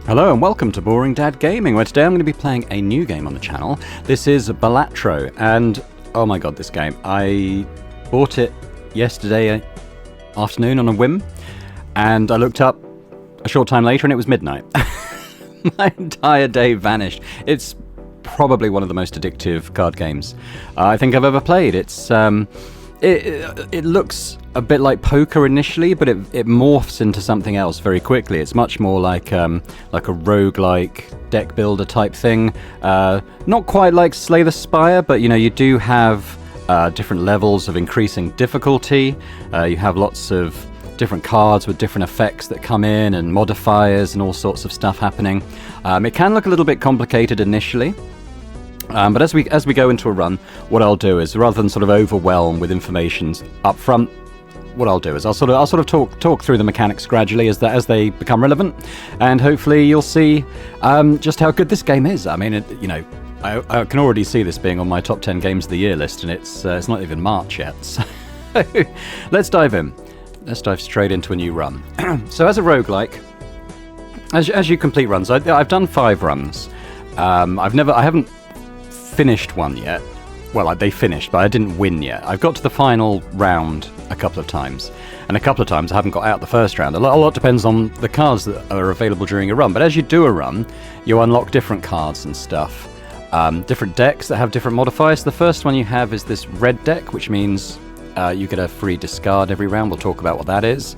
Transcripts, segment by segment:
Hello and welcome to Boring Dad Gaming, where today I'm going to be playing a new game on the channel. This is Balatro, and oh my god, this game. I bought it yesterday afternoon on a whim, and I looked up a short time later and it was midnight. My entire day vanished. It's probably one of the most addictive card games I think I've ever played. It's it looks a bit like poker initially, but it morphs into something else very quickly. It's much more like a roguelike deck builder type thing. Not quite like Slay the Spire, but you do have different levels of increasing difficulty. You have lots of different cards with different effects that come in and modifiers and all sorts of stuff happening. It can look a little bit complicated initially. But as we go into a run, what I'll do is, rather than sort of overwhelm with information up front, what I'll do is I'll sort of talk through the mechanics gradually as they become relevant, and hopefully you'll see just how good this game is. I mean, I can already see this being on my top 10 games of the year list, and it's not even March yet. So let's dive in. Let's dive straight into a new run. So as a roguelike, as you complete runs, I've done 5 runs. I haven't finished one yet. Well, they finished, but I didn't win yet. I've got to the final round a couple of times, and a couple of times I haven't got out the first round. A lot depends on the cards that are available during a run, but as you do a run, you unlock different cards and stuff. Different decks that have different modifiers. The first one you have is this red deck, which means you get a free discard every round. We'll talk about what that is.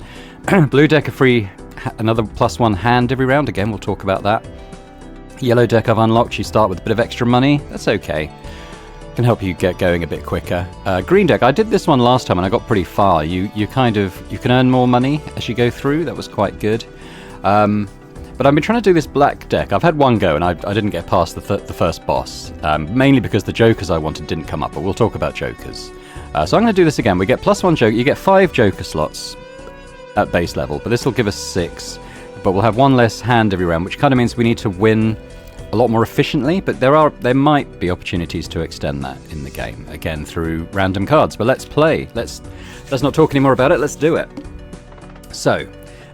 Blue deck, another +1 hand every round. Again, we'll talk about that. Yellow deck I've unlocked, you start with a bit of extra money. That's okay. Can help you get going a bit quicker. Green deck, I did this one last time and I got pretty far. You can earn more money as you go through. That was quite good. But I've been trying to do this black deck. I've had one go and I didn't get past the first boss. Mainly because the jokers I wanted didn't come up, but we'll talk about jokers. So I'm going to do this again. We get +1 joker. You get 5 joker slots at base level, but this will give us 6. But we'll have 1 less hand every round, which kind of means we need to win a lot more efficiently, but there might be opportunities to extend that in the game, again through random cards. But let's play. Let's not talk anymore about it, let's do it. So,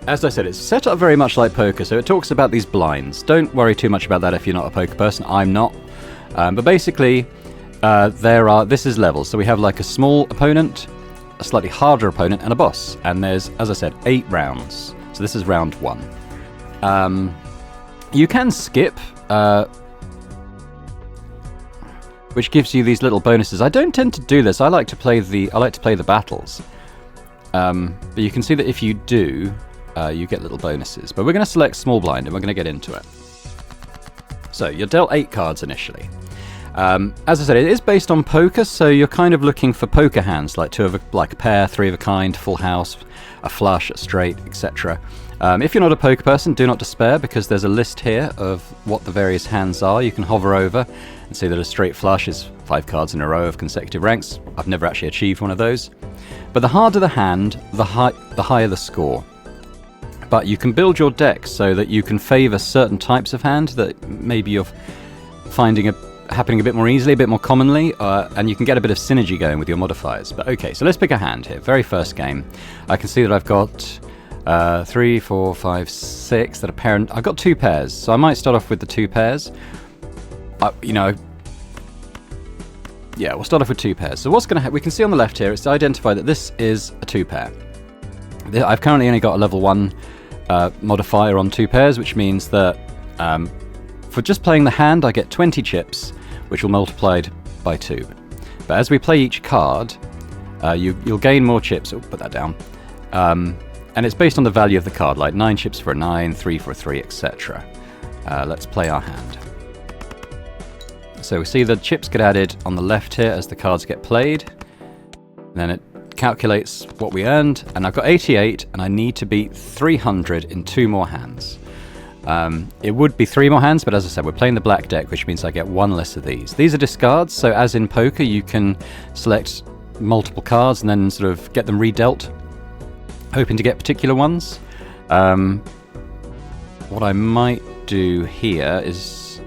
as I said, it's set up very much like poker, so it talks about these blinds. Don't worry too much about that if you're not a poker person. I'm not. But basically, this is levels. So we have like a small opponent, a slightly harder opponent, and a boss. And there's, as I said, 8 rounds. So this is round 1. You can skip, which gives you these little bonuses. I don't tend to do this. I like to play the battles. But you can see that if you do, you get little bonuses. But we're going to select small blind and we're going to get into it. So you're dealt 8 cards initially. As I said, it is based on poker, so you're kind of looking for poker hands, like a pair, 3 of a kind, full house, a flush, a straight, etc. If you're not a poker person, do not despair, because there's a list here of what the various hands are. You can hover over and see that a straight flush is 5 cards in a row of consecutive ranks. I've never actually achieved one of those. But the harder the hand, the higher the score. But you can build your deck so that you can favour certain types of hand that maybe you're finding happening a bit more easily, a bit more commonly, and you can get a bit of synergy going with your modifiers. But okay, so let's pick a hand here. Very first game. I can see that I've got 3, 4, 5, 6 that are parent. I've got 2 pairs, so I might start off with the 2 pairs. Yeah, we'll start off with 2 pairs. So what's going to happen? We can see on the left here, it's identified that this is a 2 pair. I've currently only got a level 1 modifier on 2 pairs, which means that for just playing the hand, I get 20 chips, which will multiply by 2. But as we play each card, you'll gain more chips. Oh, put that down. And it's based on the value of the card, like 9 chips for a 9, 3 for a 3, etc. Let's play our hand. So we see the chips get added on the left here as the cards get played. Then it calculates what we earned, and I've got 88, and I need to beat 300 in 2 more hands. It would be 3 more hands, but as I said, we're playing the black deck, which means I get 1 less of these. These are discards, so as in poker, you can select multiple cards and then sort of get them redealt, hoping to get particular ones. What I might do here is...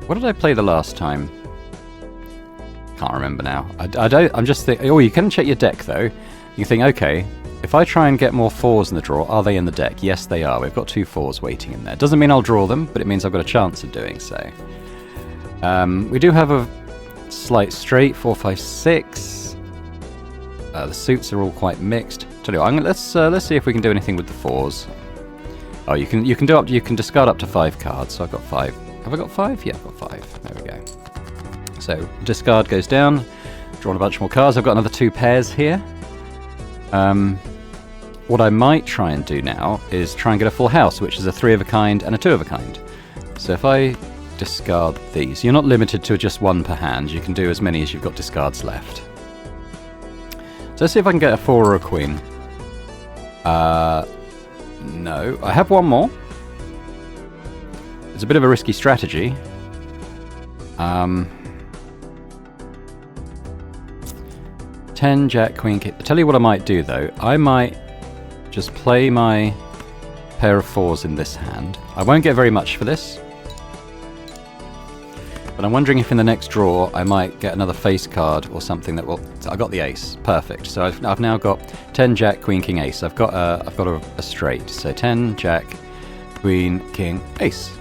What did I play the last time? Can't remember now. I'm just thinking... Oh, you can check your deck, though. You think, okay, if I try and get more 4s in the draw, are they in the deck? Yes, they are. We've got 2 4s waiting in there. Doesn't mean I'll draw them, but it means I've got a chance of doing so. We do have a slight straight, 4, 5, 6. The suits are all quite mixed. Tell you what, let's see if we can do anything with the 4s. Oh, you can discard up to 5 cards. So I've got 5. Have I got 5? Yeah, I've got 5. There we go. So discard goes down. Drawn a bunch more cards. I've got another 2 pairs here. What I might try and do now is try and get a full house, which is a 3 of a kind and a 2 of a kind. So if I discard these, you're not limited to just 1 per hand. You can do as many as you've got discards left. So let's see if I can get a 4 or a queen. No. I have 1 more. It's a bit of a risky strategy. 10, Jack, Queen, King. I tell you what I might do though. I might just play my pair of 4s in this hand. I won't get very much for this. But I'm wondering if in the next draw I might get another face card or something that will... I got the ace. Perfect. So I've now got 10, Jack, Queen, King, Ace. I've got a straight. So 10, Jack, Queen, King, Ace.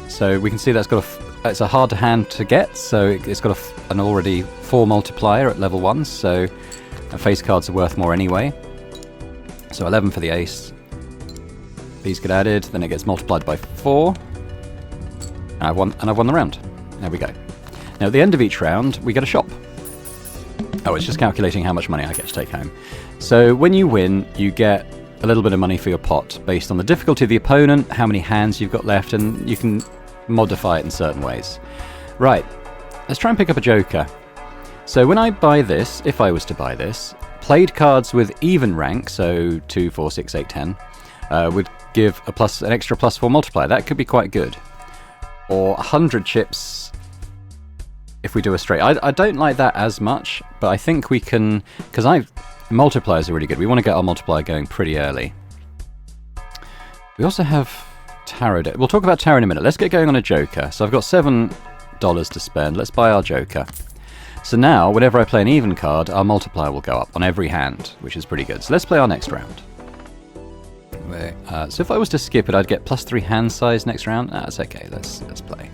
So we can see that's got it's a hard hand to get, so it's got an already 4 multiplier at level 1, so face cards are worth more anyway. So 11 for the ace. These get added, then it gets multiplied by 4. And I've won the round. There we go. Now at the end of each round, we get a shop. Oh, it's just calculating how much money I get to take home. So when you win, you get a little bit of money for your pot based on the difficulty of the opponent, how many hands you've got left, and you can modify it in certain ways. Right, let's try and pick up a joker. So when I buy this, if I was to buy this, played cards with even rank, so 2, 4, 6, 8, 10, would give an extra +4 multiplier. That could be quite good. Or 100 chips if we do a straight. I don't like that as much, but I think we can, because multipliers are really good. We want to get our multiplier going pretty early. We also have tarot deck. We'll talk about tarot in a minute. Let's get going on a joker. So I've got $7 to spend. Let's buy our joker. So now, whenever I play an even card, our multiplier will go up on every hand, which is pretty good. So let's play our next round. So if I was to skip it, I'd get +3 hand size next round. That's okay. Let's play.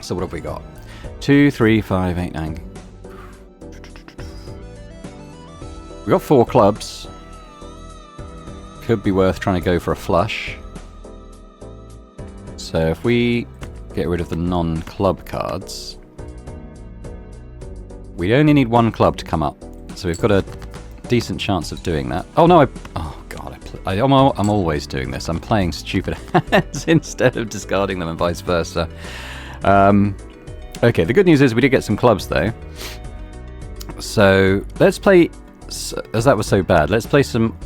So what have we got? 2, 3, 5, 8, 9. We got 4 clubs. Could be worth trying to go for a flush. So if we get rid of the non-club cards, we only need 1 club to come up. So we've got a decent chance of doing that. Oh no, oh god, I'm always doing this. I'm playing stupid hands instead of discarding them and vice versa. Okay, the good news is we did get some clubs though. So let's play, as that was so bad, let's play some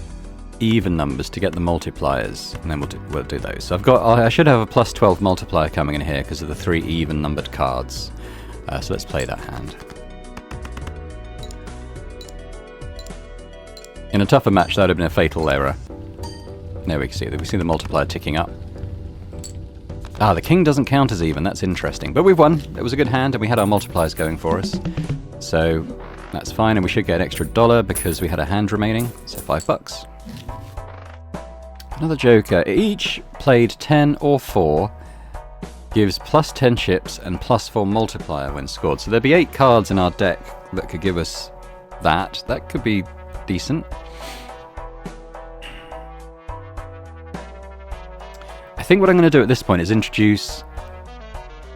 even numbers to get the multipliers, and then we'll do those. So I should have a +12 multiplier coming in here because of the 3 even numbered cards. So let's play that hand. In a tougher match, that would have been a fatal error. There we see the multiplier ticking up. The king doesn't count as even. That's interesting, but we've won. It was a good hand, and we had our multipliers going for us. So that's fine, and we should get an extra $1 because we had a hand remaining. So $5. Another joker. Each played 10 or 4 gives +10 chips and +4 multiplier when scored. So there'd be 8 cards in our deck that could give us that. That could be decent. I think what I'm going to do at this point is introduce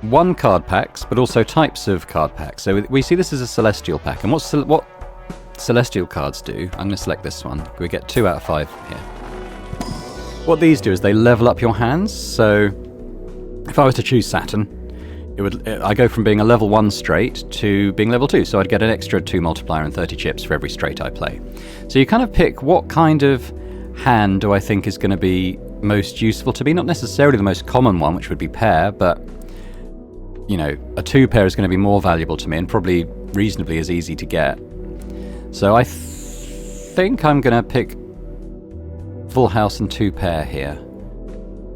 1 card packs, but also types of card packs. So we see this as a celestial pack, and what celestial cards do, I'm going to select this one. We get 2 out of 5 here. What these do is they level up your hands. So if I was to choose Saturn, I go from being a level 1 straight to being level 2, so I'd get an extra 2 multiplier and 30 chips for every straight I play. So you kind of pick what kind of hand do I think is going to be most useful to me. Not necessarily the most common one, which would be pair, but you know, a 2 pair is going to be more valuable to me and probably reasonably as easy to get. So I think I'm going to pick full house and 2 pair here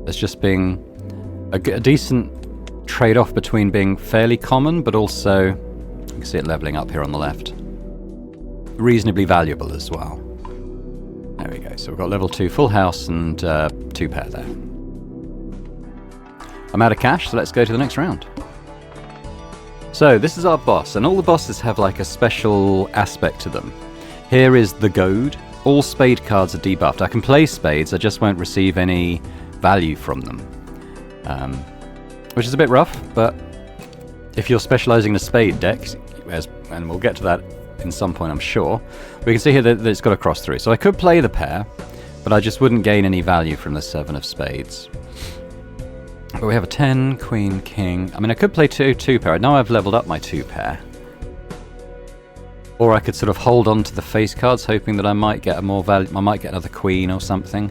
as just being a decent trade-off between being fairly common, but also you can see it leveling up here on the left. reasonably valuable as well. There we go. So we've got level 2 full house and 2 pair there. I'm out of cash, so let's go to the next round. So this is our boss, and all the bosses have like a special aspect to them. Here is the goad. All spade cards are debuffed. I can play spades, I just won't receive any value from them. Which is a bit rough, but if you're specialising in a spade deck, and we'll get to that in some point I'm sure, we can see here that it's got a cross through. So I could play the pair, but I just wouldn't gain any value from the 7 of spades. But we have a 10, queen, king. I mean, I could play 2 pair. Now I've leveled up my 2 pair. Or I could sort of hold on to the face cards, hoping that I might get a more value. I might get another queen or something.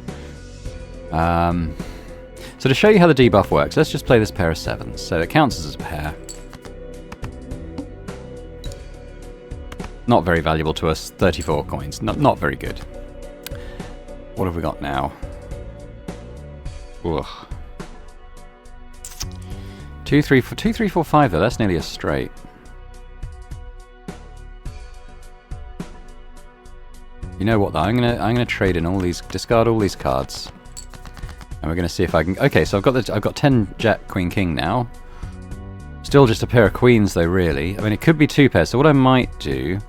So to show you how the debuff works, let's just play this pair of 7s. So it counts as a pair. Not very valuable to us. 34 coins. Not very good. What have we got now? Ugh. 2, 3, 4, 5 though. That's nearly a straight. You know what though? I'm gonna trade in all these, discard all these cards, and we're gonna see if I can. Okay, so I've got 10 Jack, Queen, King now. Still just a pair of queens though, really. I mean, it could be 2 pairs. So what I might do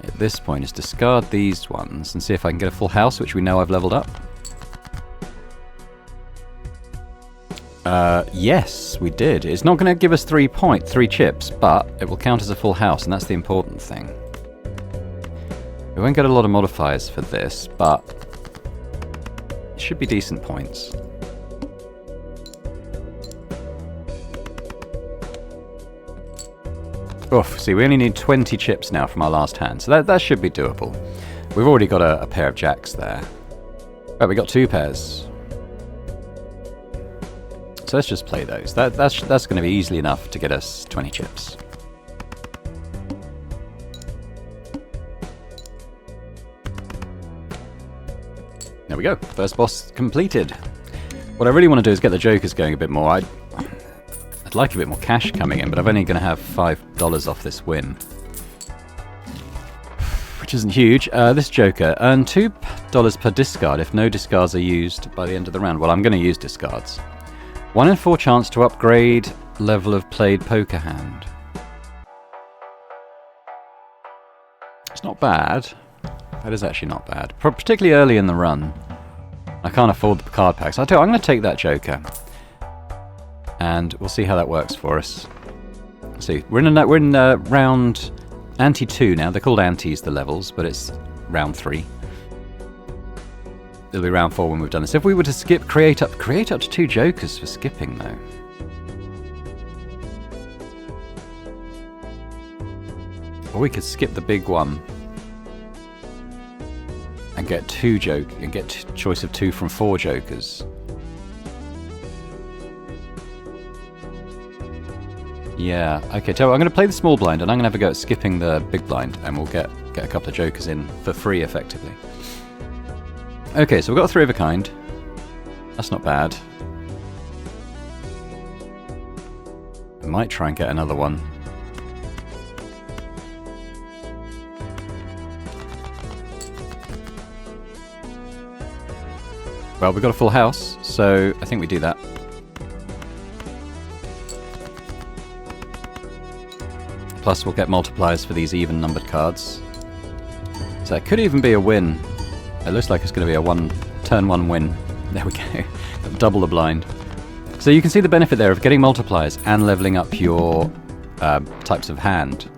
at this point is discard these ones and see if I can get a full house, which we know I've leveled up. Yes, we did. It's not going to give us 3 chips, but it will count as a full house, and that's the important thing. We won't get a lot of modifiers for this, but it should be decent points. Oof, see, we only need 20 chips now from our last hand, so that should be doable. We've already got a pair of jacks there. Right, we got 2 pairs. So let's just play those. That's going to be easily enough to get us 20 chips. There we go. First boss completed. What I really want to do is get the jokers going a bit more. I'd like a bit more cash coming in, but I'm only going to have $5 off this win, which isn't huge. This joker, earn $2 per discard if no discards are used by the end of the round. Well, I'm going to use discards. 1 in 4 chance to upgrade level of played poker hand. It's not bad. That is actually not bad. Particularly early in the run. I can't afford the card packs. I'm going to take that joker. And we'll see how that works for us. Let's see, we're in round ante 2 now. They're called antes, the levels, but it's round 3. It'll be round 4 when we've done this. If we were to skip, create up to 2 jokers for skipping though. Or we could skip the big one and get choice of 2 from 4 jokers. Yeah, okay, so I'm going to play the small blind and I'm going to have a go at skipping the big blind, and we'll get a couple of jokers in for free effectively. Okay, so we've got a 3 of a kind. That's not bad. I might try and get another one. Well, we've got a full house, so I think we do that. Plus we'll get multipliers for these even numbered cards. So it could even be a win. It looks like it's going to be a turn 1 win. There we go. Double the blind. So you can see the benefit there of getting multipliers and leveling up your types of hand.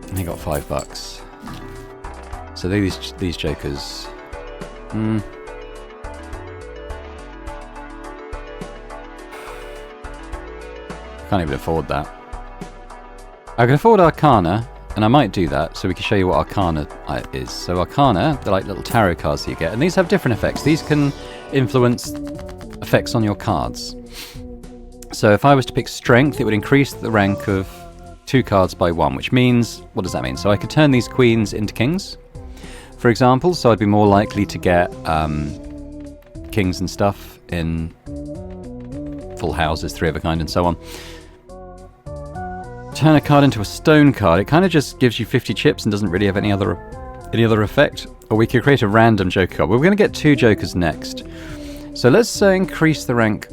And you got $5. So these jokers. Can't even afford that. I can afford Arcana, and I might do that, so we can show you what Arcana is. So Arcana, they're like little tarot cards that you get, and these have different effects. These can influence effects on your cards. So if I was to pick Strength, it would increase the rank of 2 cards by 1, which means, what does that mean? So I could turn these queens into kings, for example, so I'd be more likely to get kings and stuff in full houses, 3 of a kind, and so on. turn a card into a stone card, it kind of just gives you 50 chips and doesn't really have any other effect. Or we could create a random joker card. We're going to get 2 jokers next. So let's increase the rank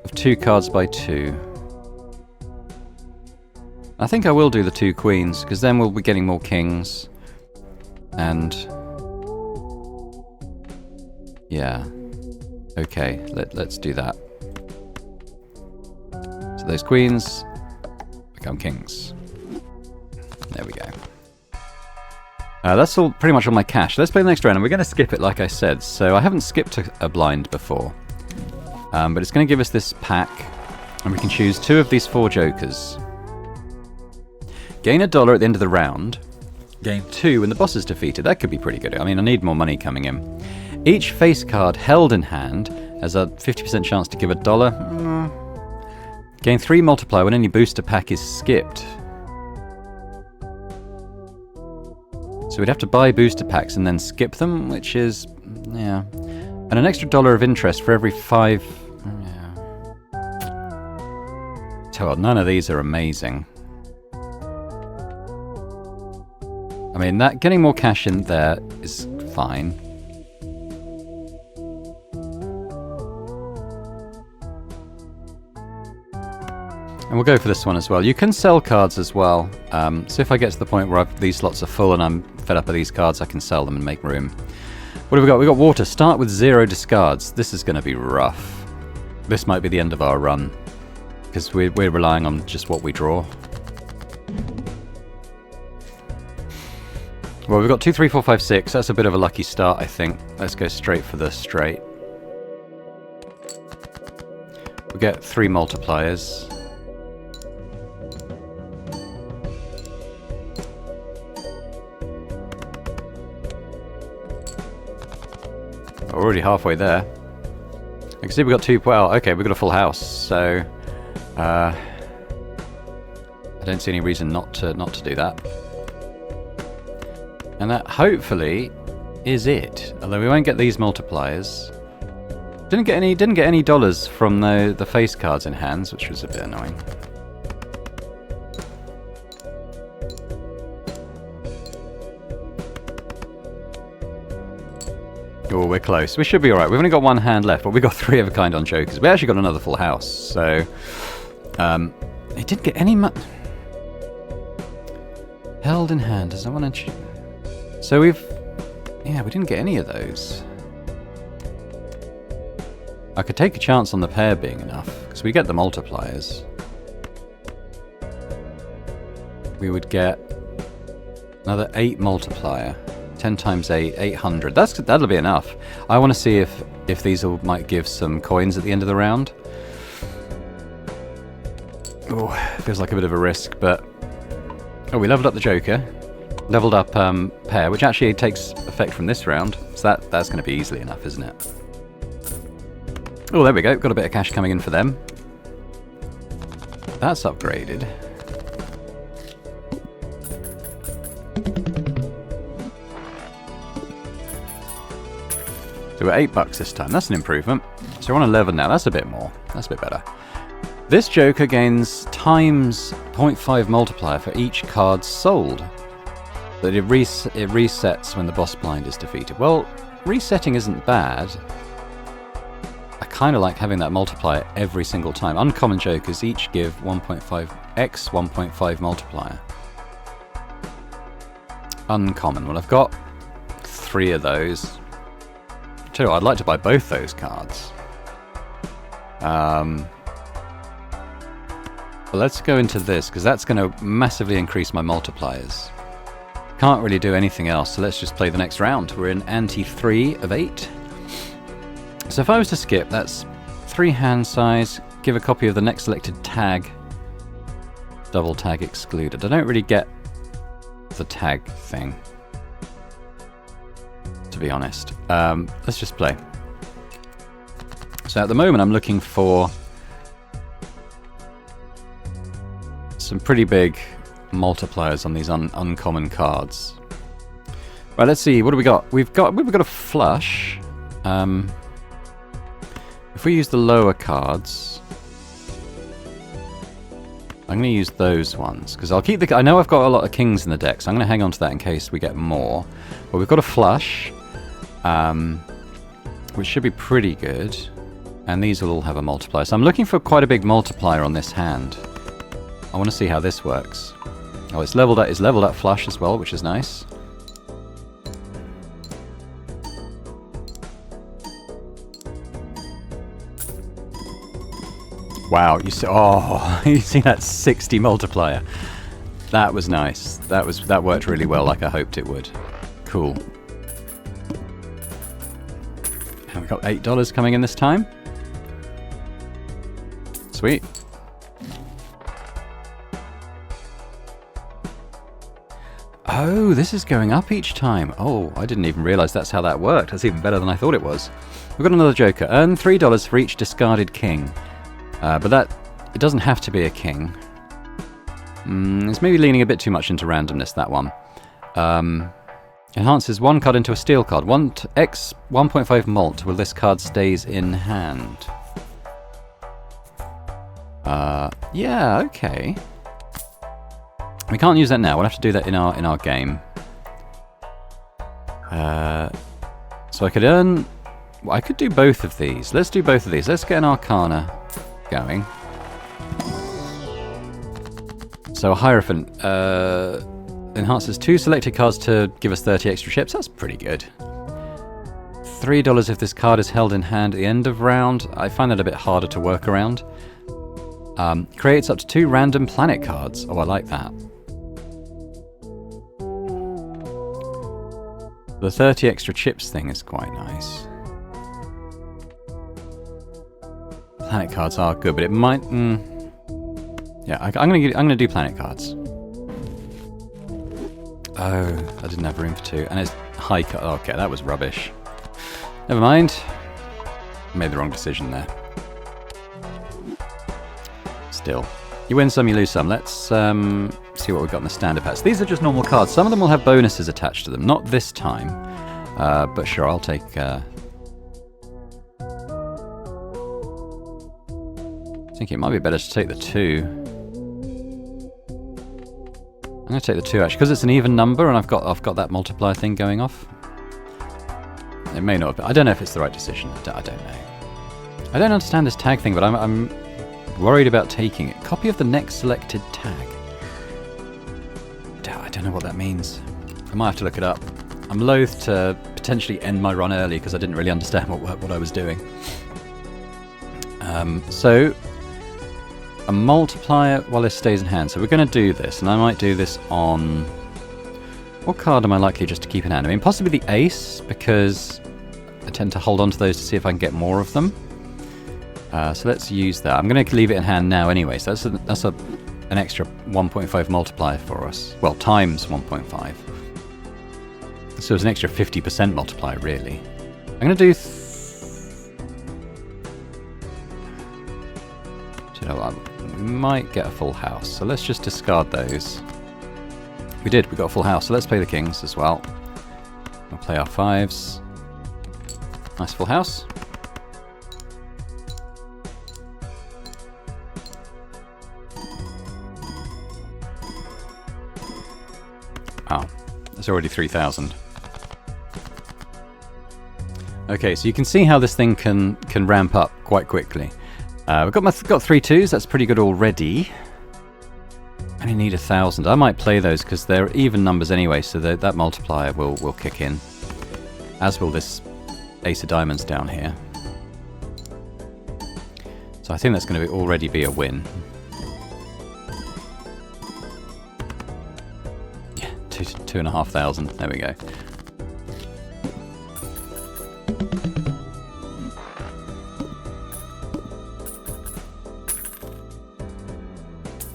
of 2 cards by 2. I think I will do the 2 queens, because then we'll be getting more kings. And... yeah. Okay, let's do that. So those queens become kings. There we go. That's all pretty much all my cash. Let's play the next round, and we're going to skip it like I said. So I haven't skipped a blind before. But it's going to give us this pack, and we can choose 2 of these 4 jokers. Gain $1 at the end of the round. Gain 2 when the boss is defeated. That could be pretty good. I mean, I need more money coming in. Each face card held in hand has a 50% chance to give $1. Gain 3 multiplier when any booster pack is skipped. So we'd have to buy booster packs and then skip them, which is... yeah. And an extra $1 of interest for every 5... yeah. Tell you what, none of these are amazing. I mean, that getting more cash in there is fine. And we'll go for this one as well. You can sell cards as well. So if I get to the point where these slots are full and I'm fed up with these cards, I can sell them and make room. What have we got? We've got water. Start with 0 discards. This is going to be rough. This might be the end of our run, because we're relying on just what we draw. Well, we've got 2, 3, 4, 5, 6. That's a bit of a lucky start, I think. Let's go straight for the straight. We get 3 multipliers. We're already halfway there. I can see we've got 2... well, okay, we've got a full house, so... I don't see any reason not to do that. And that, hopefully, is it. Although we won't get these multipliers. Didn't get any dollars from the face cards in hands, which was a bit annoying. Oh, we're close. We should be alright. We've only got 1 hand left, but we've got 3 of a kind on jokers. We actually got another full house, so... it didn't get any held in hand. Does that want to... so we've... yeah, we didn't get any of those. I could take a chance on the pair being enough, because we get the multipliers. We would get another 8 multiplier. 10 times 8, 800. That'll be enough. I want to see if these all might give some coins at the end of the round. Oh, feels like a bit of a risk, but... oh, we leveled up the Joker. Leveled up pair, which actually takes effect from this round. So that's going to be easily enough, isn't it? Oh, there we go. Got a bit of cash coming in for them. That's upgraded. So we're $8 this time. That's an improvement. So we're on 11 now. That's a bit more. That's a bit better. This Joker gains times 0.5 multiplier for each card sold. But it resets when the boss blind is defeated. Well, resetting isn't bad. I kind of like having that multiplier every single time. Uncommon Jokers each give 1.5x 1.5 multiplier. Uncommon. Well, I've got 3 of those. Tell you what, I'd like to buy both those cards. But let's go into this, because that's going to massively increase my multipliers. Can't really do anything else, so let's just play the next round. We're in ante 3 of 8. So if I was to skip, that's 3 hand size, give a copy of the next selected tag, double tag excluded. I don't really get the tag thing, to be honest. Let's just play. So at the moment I'm looking for some pretty big multipliers on these uncommon cards. Right, let's see, what do we got? We've got a flush. If we use the lower cards, I'm going to use those ones, because I'll keep the... I know I've got a lot of kings in the deck, so I'm going to hang on to that in case we get more. But we've got a flush, which should be pretty good. And these will all have a multiplier. So I'm looking for quite a big multiplier on this hand. I want to see how this works. Oh, it's leveled at flush as well, which is nice. Wow, you see, oh, you see that 60 multiplier. That was nice. That worked really well, like I hoped it would. Cool. And we've got $8 coming in this time. Sweet. Oh, this is going up each time. Oh, I didn't even realize that's how that worked. That's even better than I thought it was. We've got another joker. Earn $3 for each discarded king. But it doesn't have to be a king. It's maybe leaning a bit too much into randomness, that one. Enhances one card into a steel card. X 1.5 mult while this card stays in hand. Yeah, okay. We can't use that now. We'll have to do that in our game. So I could earn... Well, I could do both of these. Let's do both of these. Let's get an Arcana going. So a Hierophant enhances 2 selected cards to give us 30 extra chips. That's pretty good. $3 if this card is held in hand at the end of round. I find that a bit harder to work around. Creates up to 2 random planet cards. Oh, I like that. The 30 extra chips thing is quite nice. Planet cards are good, but it might... Yeah, I'm gonna do planet cards. Oh, I didn't have room for 2. And it's high cut. Oh, okay, that was rubbish. Never mind. I made the wrong decision there. Still. You win some, you lose some. Let's see what we've got in the standard packs. These are just normal cards. Some of them will have bonuses attached to them. Not this time. But sure, I'll take... I think it might be better to take the 2. I'm going to take the 2 actually, because it's an even number and I've got that multiplier thing going off. It may not. I don't know if it's the right decision. I don't know. I don't understand this tag thing, but I'm worried about taking it. Copy of the next selected tag. I don't know what that means. I might have to look it up. I'm loath to potentially end my run early because I didn't really understand what I was doing. So a multiplier while this stays in hand. So we're going to do this, and I might do this on... What card am I likely just to keep in hand? I mean, possibly the ace, because I tend to hold on to those to see if I can get more of them. So let's use that. I'm going to leave it in hand now anyway, so that's an extra 1.5 multiplier for us. Well, times 1.5. So it's an extra 50% multiplier, really. I'm going to do... Do you know what? We might get a full house, so let's just discard those. We did, we got a full house, so let's play the kings as well. We'll play our 5s. Nice full house. Oh, there's already 3,000. Okay, so you can see how this thing can ramp up quite quickly. We've got 3 2s, that's pretty good already. I only need 1,000. I might play those because they're even numbers anyway, so that multiplier will kick in. As will this ace of diamonds down here. So I think that's going to already be a win. Yeah, 2,500. There we go.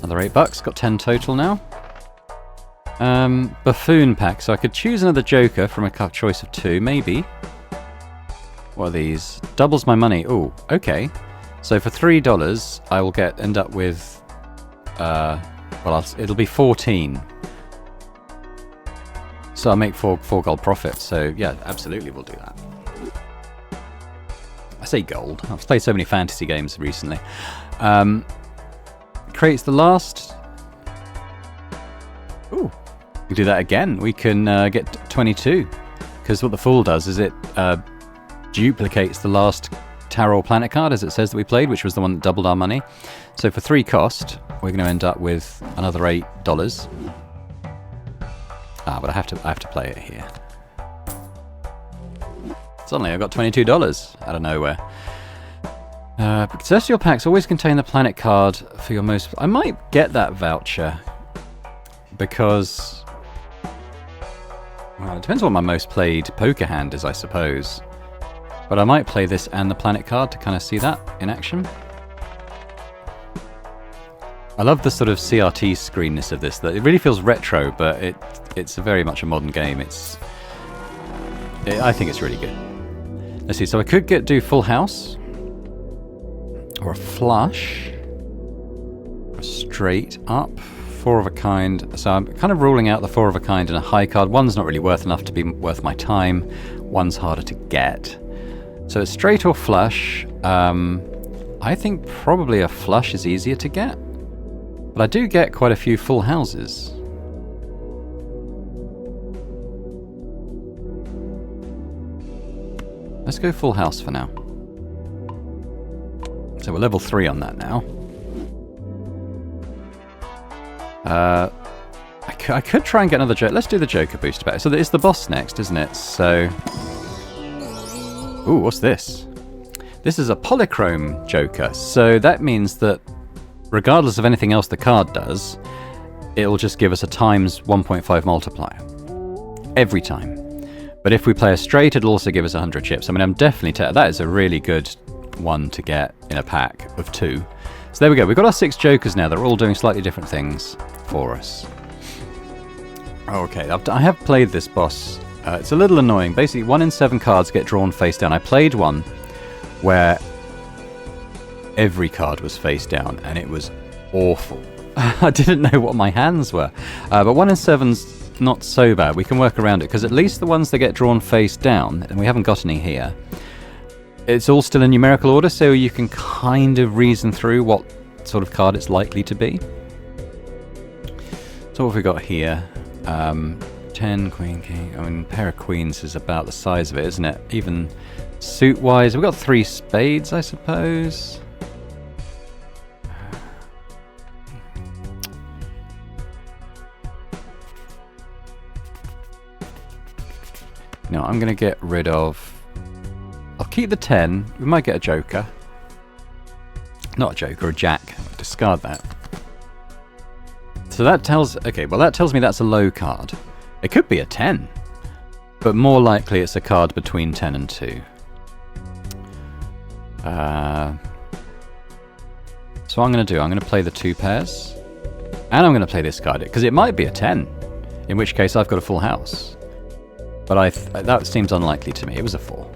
Another $8, got 10 total now. Buffoon pack, so I could choose another joker from a choice of 2, maybe. What are these? Doubles my money. Oh, okay. So for $3, I will end up with, it'll be 14. So I'll make 4 gold profit. So yeah, absolutely we'll do that. I say gold. I've played so many fantasy games recently. creates the last... Ooh, we do that again. We can get 22. Because what the Fool does is it duplicates the last Tarot Planet card, as it says that we played, which was the one that doubled our money. So for 3 cost, we're going to end up with another $8. But I have to play it here. Suddenly I've got $22 out of nowhere. Celestial packs always contain the planet card for your most... I might get that voucher because... Well, it depends on what my most played poker hand is, I suppose. But I might play this and the planet card to kind of see that in action. I love the sort of CRT screenness of this. It really feels retro, but it's very much a modern game. I think it's really good. Let's see, so I could do full house, or a flush, or a straight up, 4 of a kind. So I'm kind of ruling out the 4 of a kind and a high card. One's not really worth enough to be worth my time. One's harder to get. So a straight or flush. I think probably a flush is easier to get. But I do get quite a few full houses. Let's go full house for now. So we're level 3 on that now. I could try and get another Joker. Let's do the Joker booster back. So it's the boss next, isn't it? So... Ooh, what's this? This is a polychrome Joker. So that means that regardless of anything else the card does, it'll just give us a times 1.5 multiplier. Every time. But if we play a straight, it'll also give us 100 chips. I mean, I'm definitely... that is a really good one to get in a pack of 2. So there we go. We've got our 6 Jokers now. They're all doing slightly different things for us. Okay, I have played this boss. It's a little annoying. Basically, 1 in 7 cards get drawn face down. I played one where every card was face down, and it was awful. I didn't know what my hands were. But 1 in 7's not so bad. We can work around it, because at least the ones that get drawn face down, and we haven't got any here, it's all still in numerical order, so you can kind of reason through what sort of card it's likely to be. So what have we got here? 10, Queen, King. I mean, pair of queens is about the size of it, isn't it? Even suit-wise, we've got 3 spades, I suppose. No, I'm going to get rid of... I'll keep the 10. We might get a Joker. Not a Joker, a Jack. I'll discard that. So that tells... Okay, well that tells me that's a low card. It could be a 10. But more likely it's a card between 10 and 2. So what I'm going to do, I'm going to play the 2 pairs. And I'm going to play this card, because it might be a 10. In which case I've got a full house. But that seems unlikely to me. It was a 4.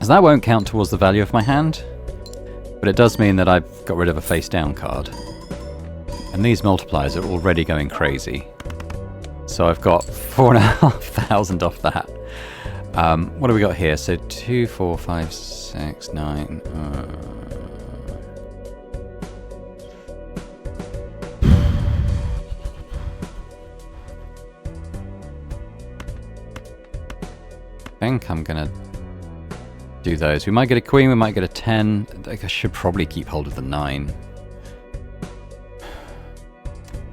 So that won't count towards the value of my hand. But it does mean that I've got rid of a face down card. And these multipliers are already going crazy. So I've got 4,500 off that. What do we got here? So 2, 4, 5, 6, 9... I think I'm going to do those. We might get a queen, we might get a 10. I should probably keep hold of the 9.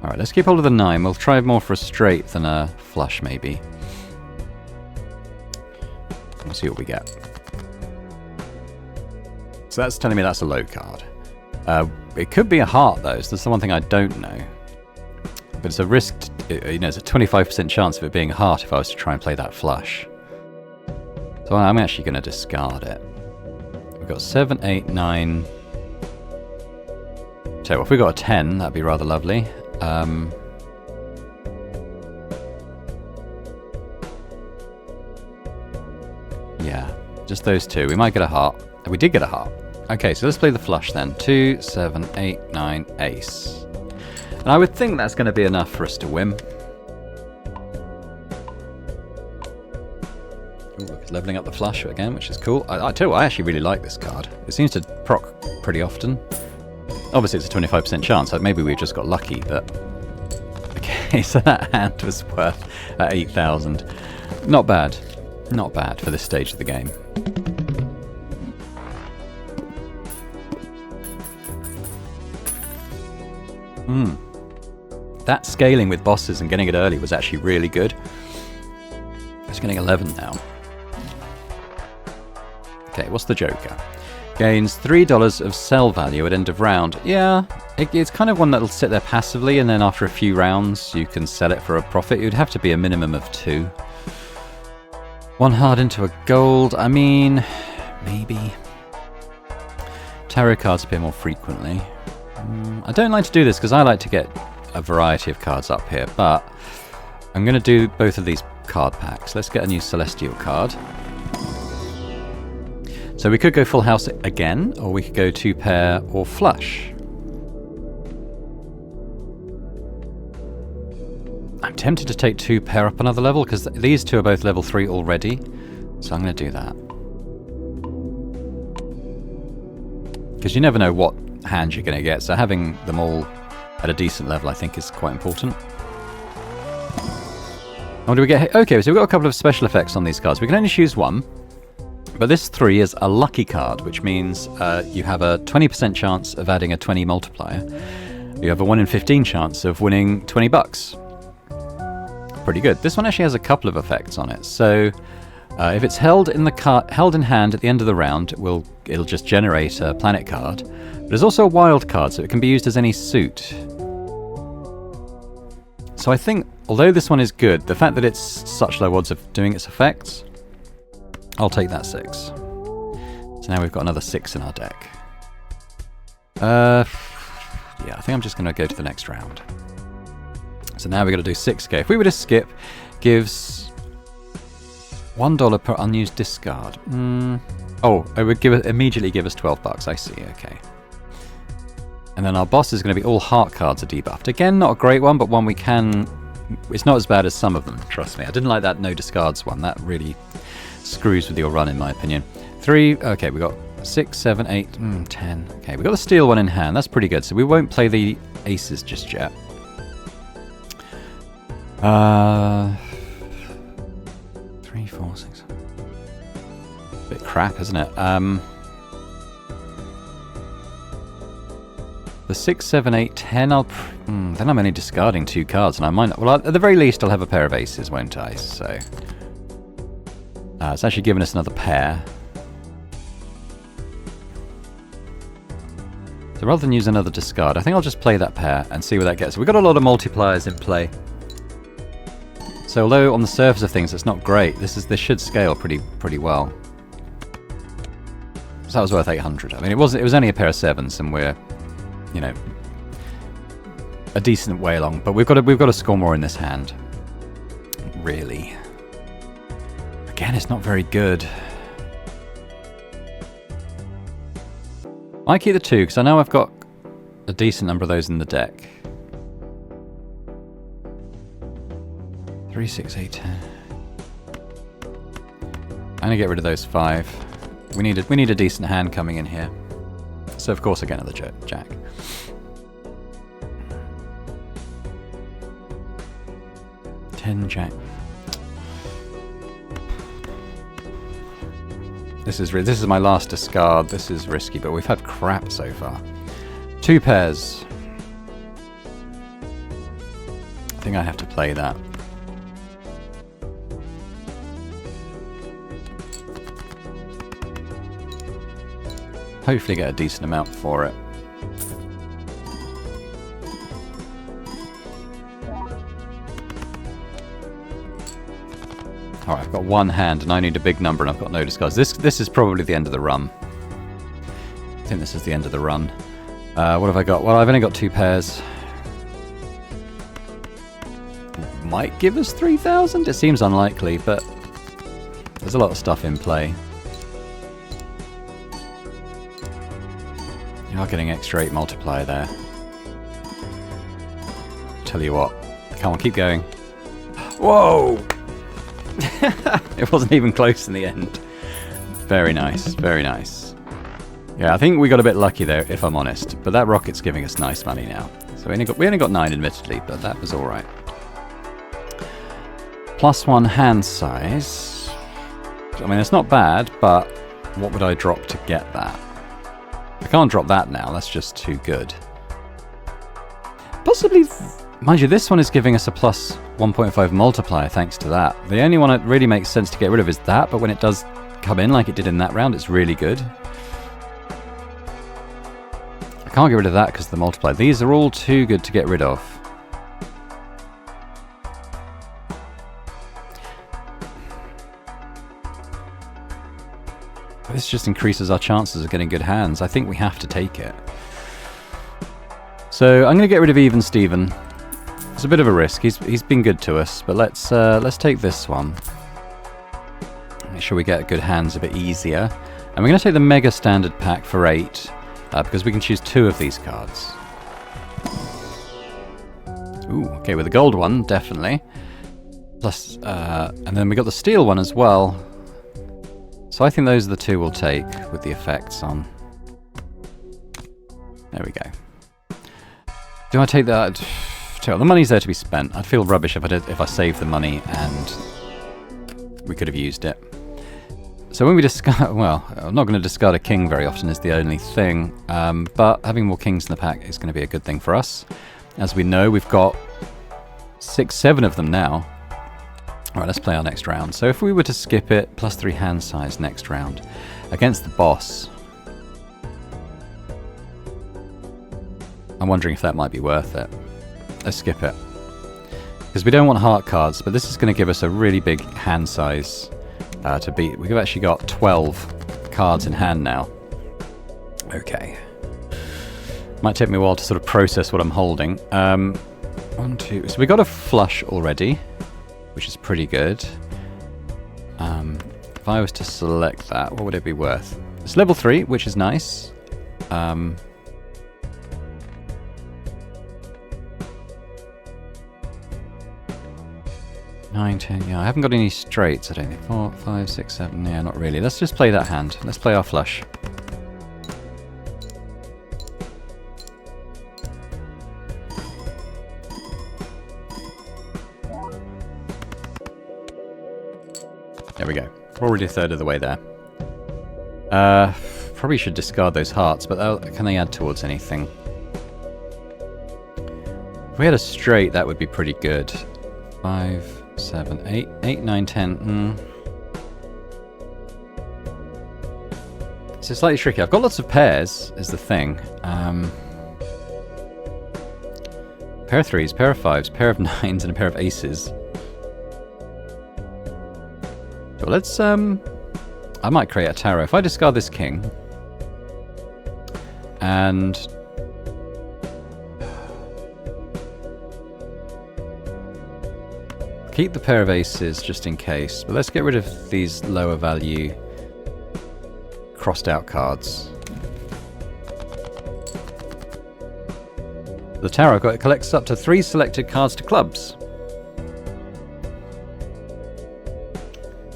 Alright, let's keep hold of the 9. We'll try more for a straight than a flush, maybe. We'll see what we get. So that's telling me that's a low card. It could be a heart, though, so that's the one thing I don't know. But it's a risk, it's a 25% chance of it being a heart if I was to try and play that flush. So I'm actually going to discard it. We've got 7, 8, 9. So if we got a 10, that'd be rather lovely. Yeah, just those 2. We might get a heart. We did get a heart. Okay, so let's play the flush then. 2, 7, 8, 9, ace. And I would think that's going to be enough for us to win. Ooh, look, it's leveling up the flush again, which is cool. I tell you what, I actually really like this card. It seems to proc pretty often. Obviously it's a 25% chance, so maybe we just got lucky, but... Okay, so that hand was worth 8,000. Not bad. Not bad for this stage of the game. That scaling with bosses and getting it early was actually really good. It's getting 11 now. Okay, what's the Joker? Gains $3 of sell value at end of round. Yeah, it's kind of one that'll sit there passively, and then after a few rounds you can sell it for a profit. It would have to be a minimum of 2. 1 hard into a gold. I mean, maybe. Tarot cards appear more frequently. I don't like to do this because I like to get a variety of cards up here, but I'm going to do both of these card packs. Let's get a new Celestial card. So we could go full house again, or we could go 2 pair or flush. I'm tempted to take 2 pair up another level because these two are both level 3 already, so I'm going to do that. Because you never know what hand you're going to get, so having them all at a decent level I think is quite important. What do we get? Okay, so we've got a couple of special effects on these cards. We can only choose one, but this 3 is a lucky card, which means you have a 20% chance of adding a 20 multiplier. You have a 1 in 15 chance of winning 20 bucks. Pretty good. This one actually has a couple of effects on it. So if it's held in hand at the end of the round, it'll just generate a planet card. But there's also a wild card, so it can be used as any suit. So I think, although this one is good, the fact that it's such low odds of doing its effects, I'll take that 6. So now we've got another 6 in our deck. Yeah, I think I'm just going to go to the next round. So now we've got to do 6k. If we were to skip, gives $1 per unused discard. Oh, it would immediately give us 12 bucks. I see, okay. And then our boss is going to be all heart cards are debuffed. Again, not a great one, but one we can... It's not as bad as some of them, trust me. I didn't like that no discards one. That really screws with your run, in my opinion. 3, okay, we got 6, 7, 8, 10. Okay, we got the steel one in hand. That's pretty good. So we won't play the aces just yet. 3, 4, 6. Bit crap, isn't it? The 6, 7, 8, 10, then I'm only discarding 2 cards, and I might not... Well, at the very least, I'll have a pair of aces, won't I? So... it's actually given us another pair. So rather than use another discard, I think I'll just play that pair and see where that gets. We've got a lot of multipliers in play. So although on the surface of things it's not great, this should scale pretty well. So that was worth 800. I mean, it was only a pair of 7s, and we're, you know, a decent way along. But we've got to score more in this hand. Really. Again, it's not very good. I keep the 2 because I know I've got a decent number of those in the deck. 3, 6, 8, 10. I'm gonna get rid of those 5. We need a decent hand coming in here. So of course I get another jack. Ten jack. This is my last discard. This is risky, but we've had crap so far. 2 pairs. I think I have to play that. Hopefully get a decent amount for it. Alright, I've got 1 hand and I need a big number and I've got no discards. This is probably the end of the run. I think this is the end of the run. What have I got? Well, I've only got 2 pairs. Might give us 3,000? It seems unlikely, but there's a lot of stuff in play. You are getting extra 8 multiplier there. Tell you what. Come on, keep going. Whoa! It wasn't even close in the end. Very nice, very nice. Yeah, I think we got a bit lucky there, if I'm honest. But that rocket's giving us nice money now. So we only got 9, admittedly, but that was all right. +1 hand size. I mean, it's not bad, but what would I drop to get that? I can't drop that now. That's just too good. Possibly, mind you, this one is giving us a +1.5 multiplier thanks to that. The only one that really makes sense to get rid of is that, but when it does come in like it did in that round, it's really good. I can't get rid of that because of the multiplier. These are all too good to get rid of. This just increases our chances of getting good hands. I think we have to take it. So I'm going to get rid of Even Steven. It's a bit of a risk. He's been good to us, but let's take this one. Make sure we get good hands a bit easier. And we're going to take the Mega Standard Pack for 8, because we can choose 2 of these cards. Ooh, okay, with the gold one, definitely. Plus, and then we got the steel one as well. So I think those are the 2 we'll take with the effects on. There we go. Do I take that? The money's there to be spent. I'd feel rubbish if I saved the money and we could have used it. So when we discard, well, I'm not going to discard a king very often is the only thing, but having more kings in the pack is going to be a good thing for us. As we know, we've got 6, 7 of them now. Alright, let's play our next round. So if we were to skip it, +3 hand size next round against the boss, I'm wondering if that might be worth it. Let's skip it. Because we don't want heart cards, but this is going to give us a really big hand size to beat. We've actually got 12 cards in hand now. Okay. Might take me a while to sort of process what I'm holding. 1, 2... So we got a flush already, which is pretty good. If I was to select that, what would it be worth? It's level 3, which is nice. 9, 10, yeah, I haven't got any straights, I don't think. 4, 5, 6, 7, yeah, not really. Let's just play that hand. Let's play our flush. There we go. We're already a third of the way there. Probably should discard those hearts, but can they add towards anything? If we had a straight, that would be pretty good. 5, 7, 8, 8, 9, 10. So it's slightly tricky. I've got lots of pairs, is the thing. Pair of 3s, pair of 5s, pair of 9s, and a pair of aces. So let's, I might create a tarot. If I discard this king, and keep the pair of aces just in case, but let's get rid of these lower value crossed out cards. The tarot collects up to 3 selected cards to clubs.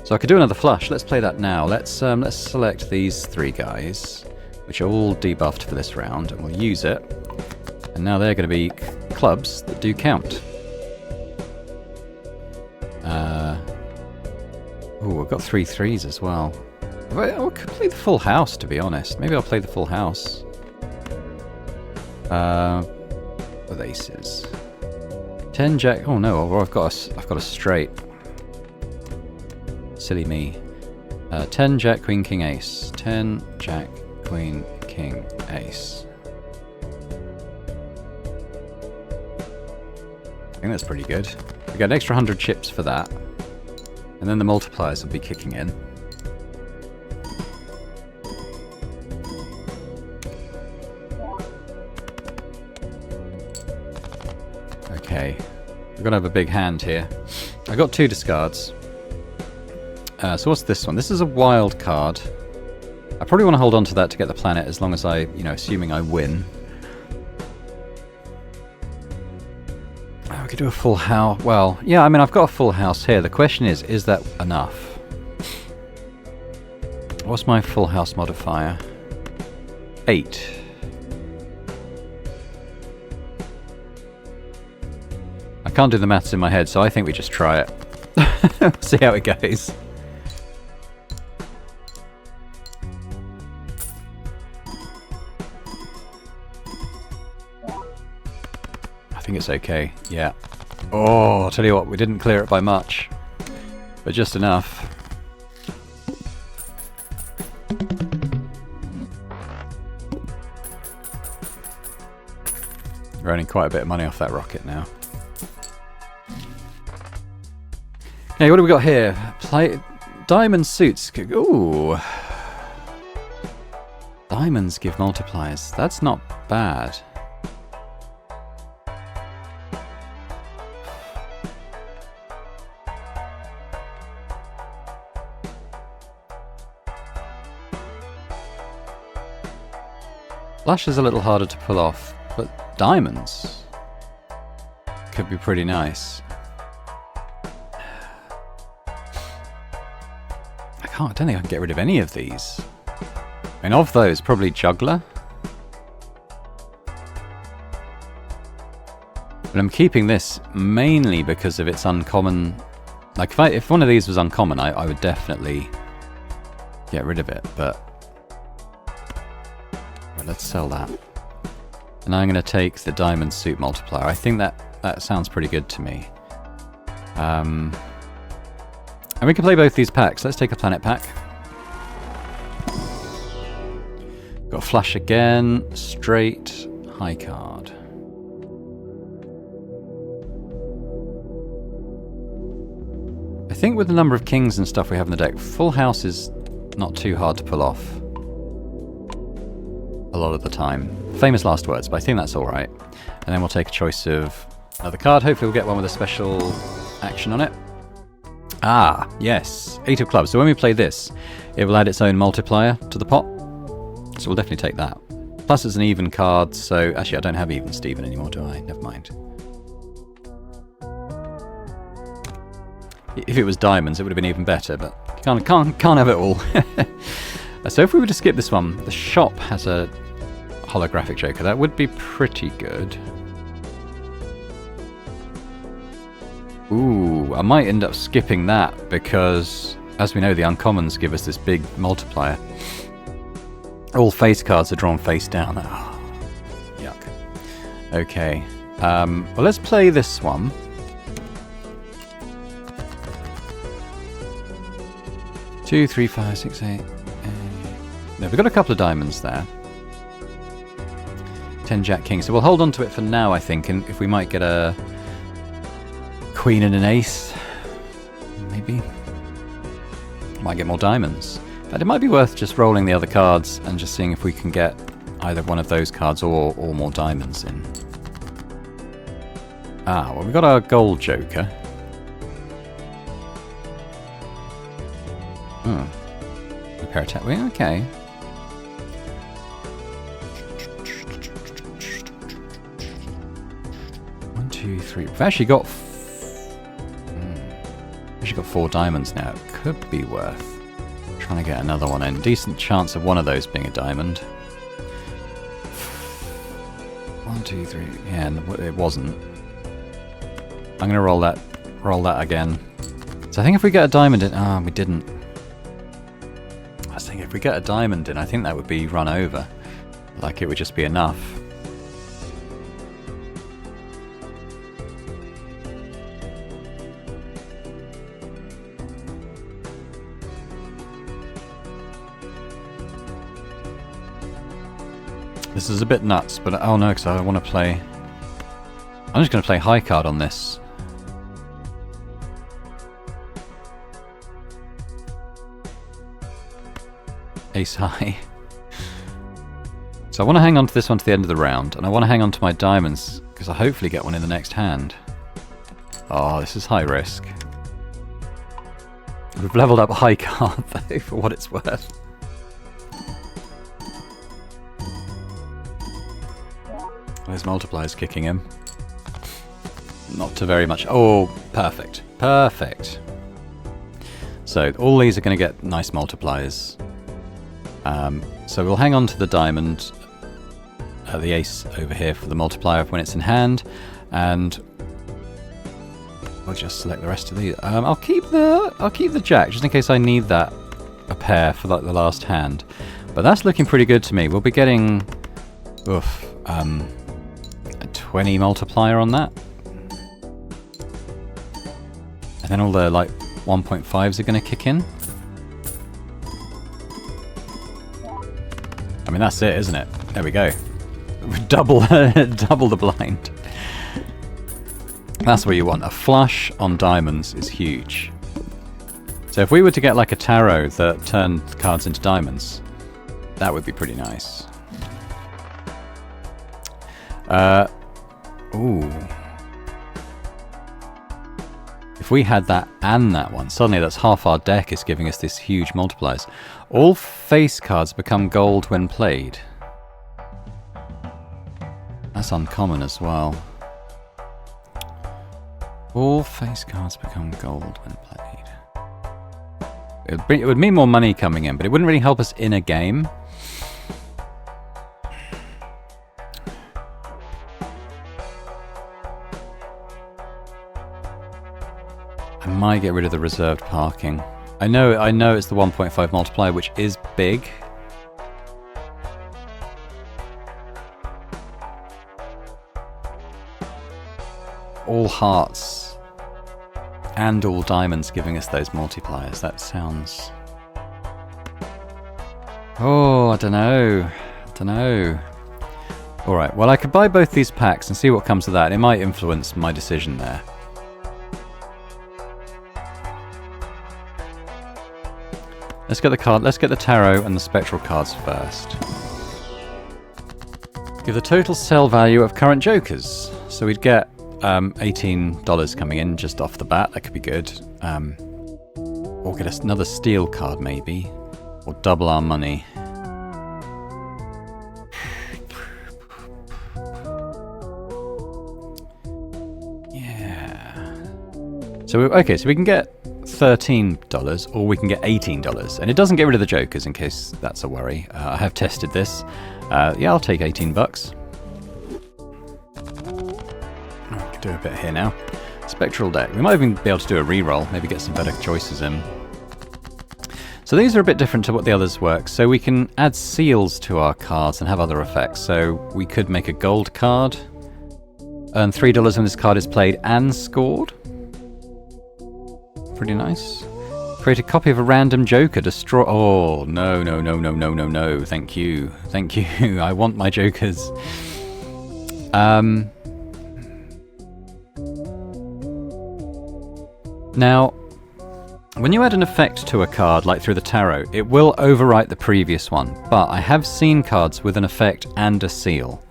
So I could do another flush. Let's play that now. Let's select these 3 guys, which are all debuffed for this round, and we'll use it. And now they're going to be clubs that do count. Oh, I've got 3 3s as well. I could play the full house, to be honest. Maybe I'll play the full house. With aces. 10 jack. Oh no, I've got a straight. Silly me. 10 jack queen king ace. 10 jack queen king ace. I think that's pretty good. We get an extra 100 chips for that. And then the multipliers will be kicking in. Okay. We're going to have a big hand here. I got 2 discards. So what's this one? This is a wild card. I probably want to hold on to that to get the planet as long as I, assuming I win. We could do a full house. Well, yeah, I mean, I've got a full house here. The question is that enough? What's my full house modifier? 8. I can't do the maths in my head, so I think we just try it. See how it goes. I think it's okay, yeah. Oh, I'll tell you what, we didn't clear it by much, but just enough. We're earning quite a bit of money off that rocket now. Okay, what do we got here? Diamond suits. Ooh. Diamonds give multipliers. That's not bad. Flash is a little harder to pull off, but diamonds could be pretty nice. I don't think I can get rid of any of these. I mean, of those, probably Juggler. But I'm keeping this mainly because of its uncommon... Like, if one of these was uncommon, I would definitely get rid of it, but... Well, let's sell that. And I'm going to take the diamond suit multiplier. I think that sounds pretty good to me. And we can play both these packs. Let's take a planet pack. Got flash again. Straight. High card. I think with the number of kings and stuff we have in the deck, full house is not too hard to pull off. A lot of the time. Famous last words, but I think that's alright. And then we'll take a choice of another card. Hopefully we'll get one with a special action on it. Ah, yes. 8 of clubs. So when we play this, it will add its own multiplier to the pot. So we'll definitely take that. Plus it's an even card, so... Actually, I don't have even Steven anymore, do I? Never mind. If it was diamonds, it would have been even better, but can't have it all. So if we were to skip this one, the shop has a holographic Joker. That would be pretty good. Ooh, I might end up skipping that because, as we know, the uncommons give us this big multiplier. All face cards are drawn face down. Oh, yuck. Okay. Well, let's play this one. Two, 3, 5, 6, 8. No, we've got a couple of diamonds there. 10 Jack King. So we'll hold on to it for now, I think, and if we might get a Queen and an Ace, maybe. Might get more diamonds. But it might be worth just rolling the other cards and just seeing if we can get either one of those cards or more diamonds in. Ah, well, we've got our gold Joker. Repair attack. Okay. One, two, three. We've actually got... We've got 4 diamonds now. It could be worth trying to get another one in. Decent chance of one of those being a diamond. 1, 2, 3. Yeah, it wasn't. I'm gonna roll that again. So I think if we get a diamond in... Ah, we didn't. I was thinking if we get a diamond in, I think that would be run over. Like it would just be enough. This is a bit nuts, but oh no, because I want to play... I'm just going to play high card on this. Ace high. So I want to hang on to this one to the end of the round, and I want to hang on to my diamonds, because I hopefully get one in the next hand. Oh, this is high risk. We've leveled up high card, though, for what it's worth. There's multipliers kicking him. Not to very much. Oh, perfect. Perfect. So all these are going to get nice multipliers. So we'll hang on to the diamond, the ace over here for the multiplier when it's in hand, and we'll just select the rest of these. I'll keep the jack just in case I need that a pair for like the last hand. But that's looking pretty good to me. We'll be getting a 20 multiplier on that, and then all the like 1.5s are going to kick in. I mean, that's it, isn't it? There we go. Double the blind. That's what you want. A flush on diamonds is huge. So if we were to get like a tarot that turned cards into diamonds, that would be pretty nice. Ooh. If we had that and that one, suddenly that's half our deck is giving us this huge multipliers. All face cards become gold when played. That's uncommon as well. All face cards become gold when played. It would mean more money coming in, but it wouldn't really help us in a game. I might get rid of the reserved parking. I know it's the 1.5 multiplier, which is big. All hearts and all diamonds giving us those multipliers. That sounds... Oh, I don't know. Alright, well I could buy both these packs and see what comes of that. It might influence my decision there. Let's get the card. Let's get the tarot and the spectral cards first. Give the total sell value of current jokers. So we'd get $18 coming in just off the bat. That could be good. Or get us another steel card maybe, or double our money. Yeah. So so we can get $13 or we can get $18, and it doesn't get rid of the jokers in case that's a worry. I have tested this. Yeah, I'll take 18 bucks. I can do a bit here now. Spectral deck. We might even be able to do a reroll, maybe get some better choices in. So these are a bit different to what the others work. So we can add seals to our cards and have other effects. So we could make a gold card, earn $3 when this card is played and scored. Pretty nice. Create a copy of a random joker. Destroy... Oh, no. Thank you. I want my jokers. Now, when you add an effect to a card, like through the tarot, it will overwrite the previous one. But I have seen cards with an effect and a seal.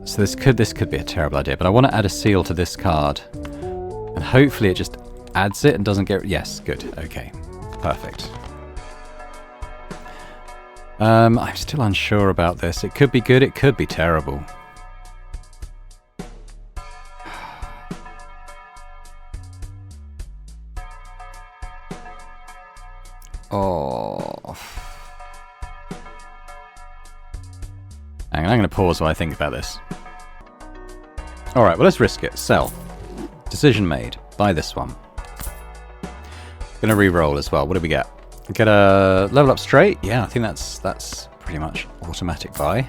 So this could be a terrible idea, but I want to add a seal to this card. And hopefully it just adds it and doesn't get... Yes, good. Okay. Perfect. I'm still unsure about this. It could be good, it could be terrible. Oh. Hang on, I'm going to pause while I think about this. Alright, well let's risk it. Sell. Decision made. Buy this one. Gonna re-roll as well. What do we get? Get a level up straight. Yeah, I think that's pretty much automatic buy.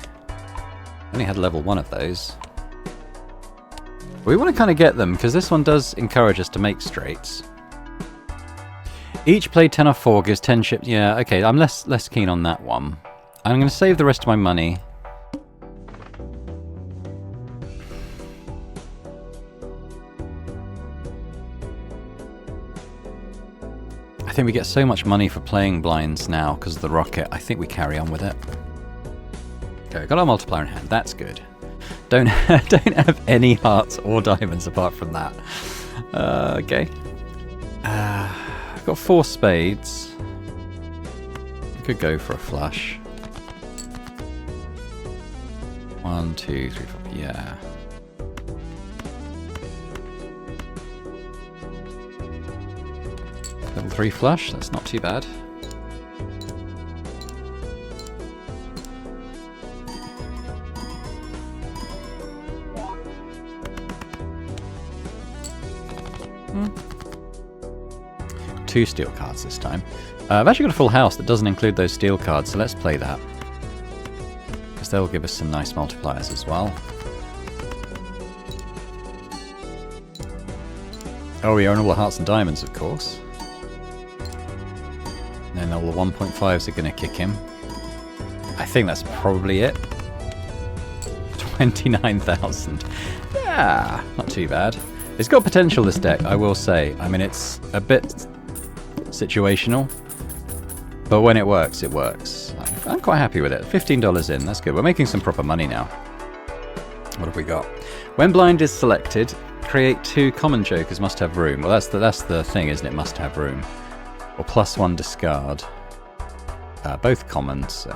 Only had level 1 of those. We want to kind of get them because this one does encourage us to make straights. Each played 10 off 4 gives 10 chips. Yeah, okay. I'm less keen on that one. I'm going to save the rest of my money. I think we get so much money for playing blinds now because of the rocket. I think we carry on with it. Okay, got our multiplier in hand. That's good. Don't have any hearts or diamonds apart from that. Okay. I've got 4 spades. I could go for a flush. 1, 2, 3, 4. Yeah. Level 3 flush, that's not too bad. 2 steel cards this time. I've actually got a full house that doesn't include those steel cards, so let's play that. Because they'll give us some nice multipliers as well. Oh, we own all the hearts and diamonds, of course. And then all the 1.5s are going to kick him. I think that's probably it. 29,000. Yeah, not too bad. It's got potential, this deck, I will say. I mean, it's a bit situational, but when it works, it works. I'm quite happy with it. $15 in, that's good. We're making some proper money now. What have we got? When blind is selected, create 2 common jokers, must have room. Well, that's the thing, isn't it? Must have room. Or +1 discard. Both common, so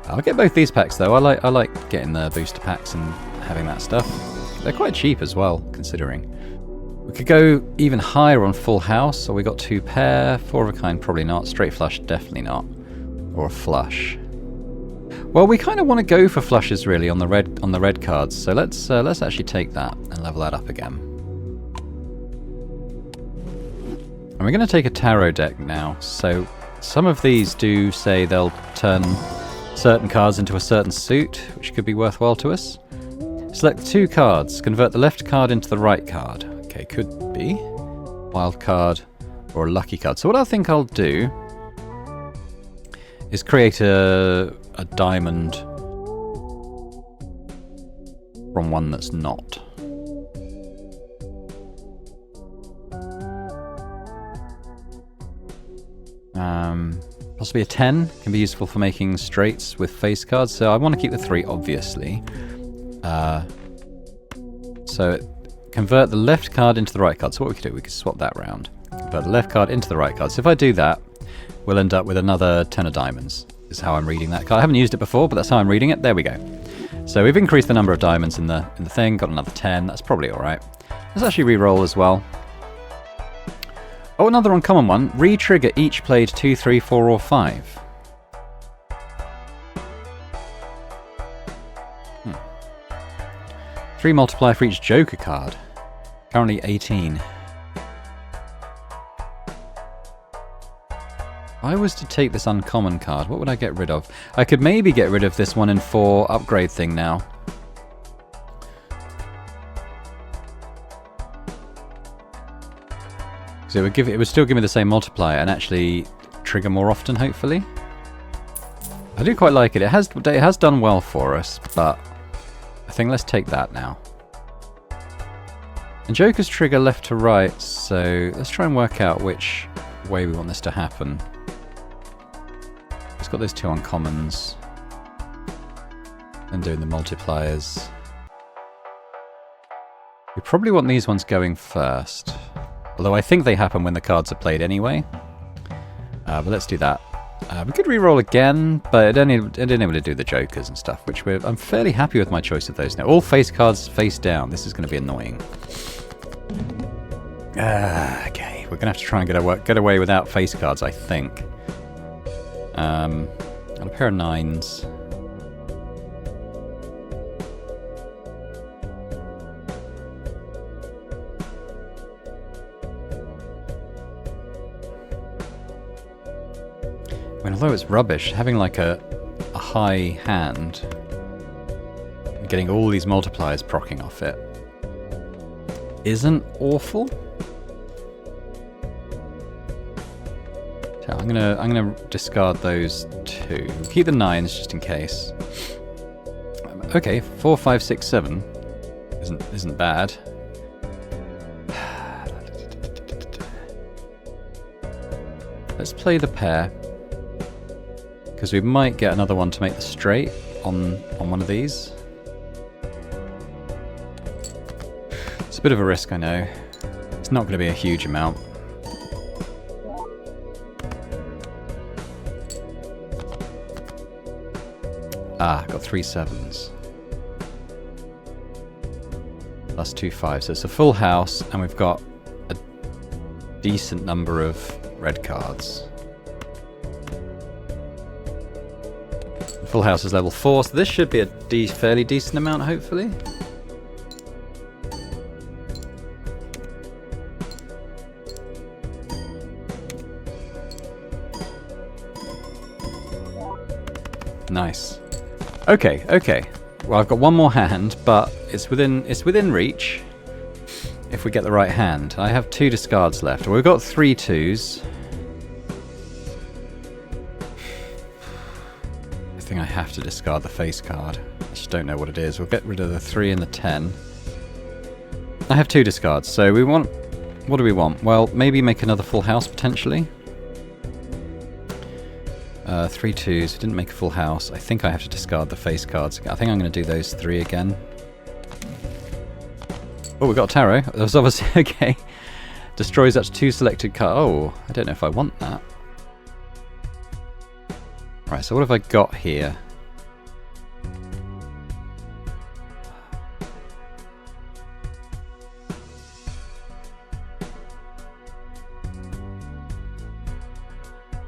I'll get both these packs though. I like getting the booster packs and having that stuff. They're quite cheap as well, considering. We could go even higher on full house, or we got 2 pair, 4 of a kind, probably not. Straight flush, definitely not. Or a flush. Well, we kind of want to go for flushes really on the red cards, so let's actually take that and level that up again. And we're going to take a tarot deck now. So some of these do say they'll turn certain cards into a certain suit, which could be worthwhile to us. Select 2 cards. Convert the left card into the right card. Okay, could be wild card or a lucky card. So what I think I'll do is create a diamond from one that's not. Possibly a 10 can be useful for making straights with face cards, so I want to keep the 3 obviously. So convert the left card into the right card. So what we could do, we could swap that round. Convert the left card into the right card. So if I do that, we'll end up with another 10 of diamonds, is how I'm reading that card. I haven't used it before, but that's how I'm reading it. There we go. So we've increased the number of diamonds in the thing, got another 10. That's probably alright. Let's actually re-roll as well. Oh, another uncommon one. Re-trigger each played 2, 3, 4, or 5. 3 multiplier for each Joker card. Currently 18. If I was to take this uncommon card, what would I get rid of? I could maybe get rid of this 1 in 4 upgrade thing now. So it would still give me the same multiplier and actually trigger more often, hopefully. I do quite like it. It has done well for us, but I think let's take that now. And Jokers trigger left to right, so let's try and work out which way we want this to happen. It's got those 2 uncommons. And doing the multipliers. We probably want these ones going first. Although I think they happen when the cards are played anyway. But let's do that. We could re-roll again, but it didn't able to do the Jokers and stuff, which I'm fairly happy with my choice of those now. All face cards face down. This is going to be annoying. Okay, we're going to have to try and get away without face cards, I think. Got a pair of 9s. I mean, although it's rubbish, having like a high hand and getting all these multipliers proccing off it isn't awful. So I'm gonna discard those 2. Keep the 9s just in case. Okay, 4, 5, 6, 7 isn't bad. Let's play the pair. Because we might get another one to make the straight on one of these. It's a bit of a risk, I know. It's not going to be a huge amount. Got 3 7s. Plus 2 5s. So it's a full house, and we've got a decent number of red cards. Full house is level 4, so this should be a fairly decent amount, hopefully. Nice. Okay, okay. Well, I've got one more hand, but it's within reach if we get the right hand. I have 2 discards left. Well, we've got 3 2s. I think I have to discard the face card. I just don't know what it is. We'll get rid of the 3 and the 10. I have 2 discards, so we want... What do we want? Well, maybe make another full house, potentially. 3 2s. We didn't make a full house. I think I have to discard the face cards. I think I'm going to do those 3 again. Oh, we got a tarot. That was obviously... Okay. Destroys up to 2 selected cards. Oh, I don't know if I want that. Right, so what have I got here?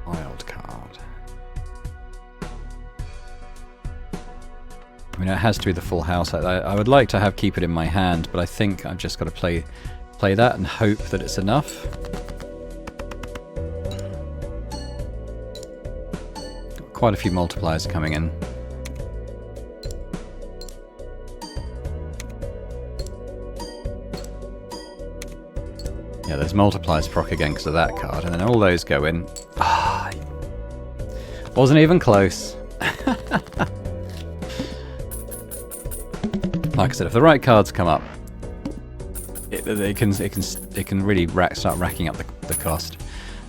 Wild card. I mean, it has to be the full house. I would like to keep it in my hand, but I think I've just got to play that and hope that it's enough. Quite a few multipliers coming in. Yeah, those multipliers proc again because of that card, and then all those go in. Ah, wasn't even close. Like I said, if the right cards come up, it can really start racking up the cost.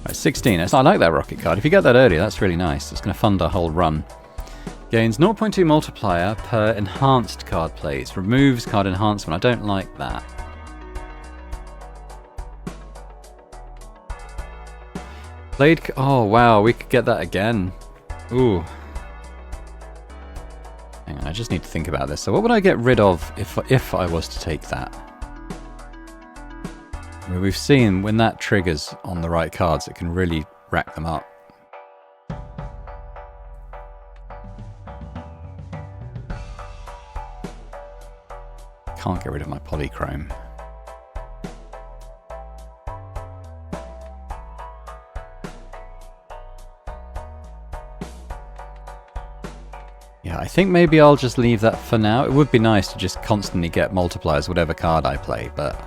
Right, 16. I like that rocket card. If you get that early, that's really nice. It's going to fund our whole run. Gains 0.2 multiplier per enhanced card plays. Removes card enhancement. I don't like that. Played. Oh wow, we could get that again. Ooh. Hang on, I just need to think about this. So what would I get rid of if I was to take that? I mean, we've seen when that triggers on the right cards, it can really rack them up. Can't get rid of my polychrome. Yeah, I think maybe I'll just leave that for now. It would be nice to just constantly get multipliers whatever card I play, but...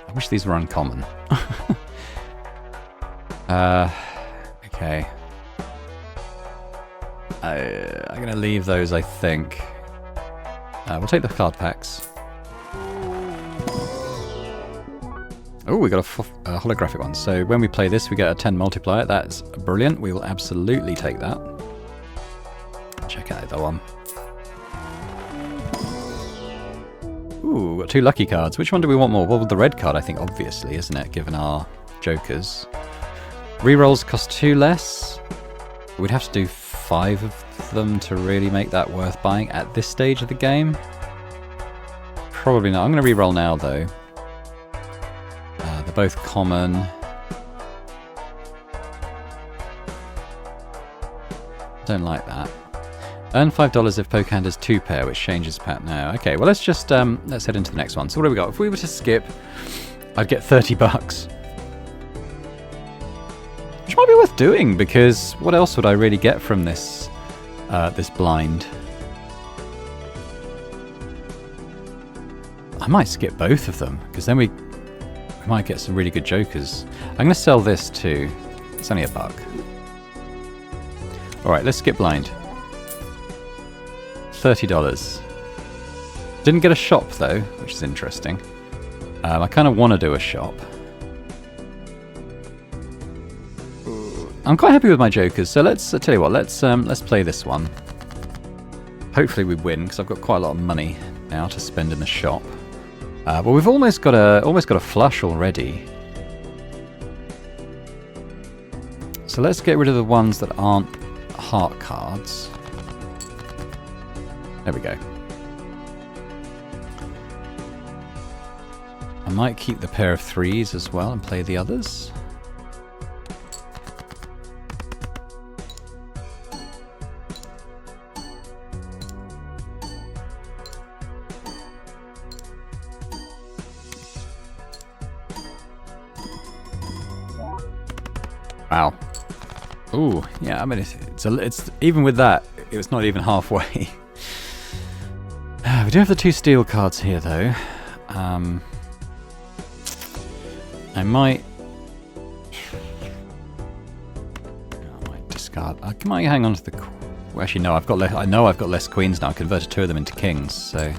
I wish these were uncommon. Okay. I'm going to leave those, I think. We'll take the card packs. Oh, we got a holographic one. So when we play this, we get a 10 multiplier. That's brilliant. We will absolutely take that. Check out that one. Ooh, we've got 2 lucky cards. Which one do we want more? Well, the red card, I think, obviously, isn't it? Given our jokers. Rerolls cost 2 less. We'd have to do 5 of them to really make that worth buying at this stage of the game. Probably not. I'm going to reroll now, though. They're both common. Don't like that. Earn $5 if poke hand has 2 pair, which changes pat now. Okay, well let's just let's head into the next one. So what do we got? If we were to skip, I'd get $30. Which might be worth doing, because what else would I really get from this this blind? I might skip both of them, because then we might get some really good jokers. I'm going to sell this too. It's only $1. Alright, let's skip blind. $30. Didn't get a shop though, which is interesting. I kind of want to do a shop. I'm quite happy with my jokers, so let's tell you what. Let's play this one. Hopefully we win, because I've got quite a lot of money now to spend in the shop. But we've almost got a flush already. So let's get rid of the ones that aren't heart cards. There we go. I might keep the pair of 3s as well and play the others. Wow. Ooh, yeah, I mean, it's even with that, it's not even halfway. We do have the 2 steel cards here, though. I might discard. I might hang on to the. Well, actually, no. I know I've got less queens now. I converted 2 of them into kings, so.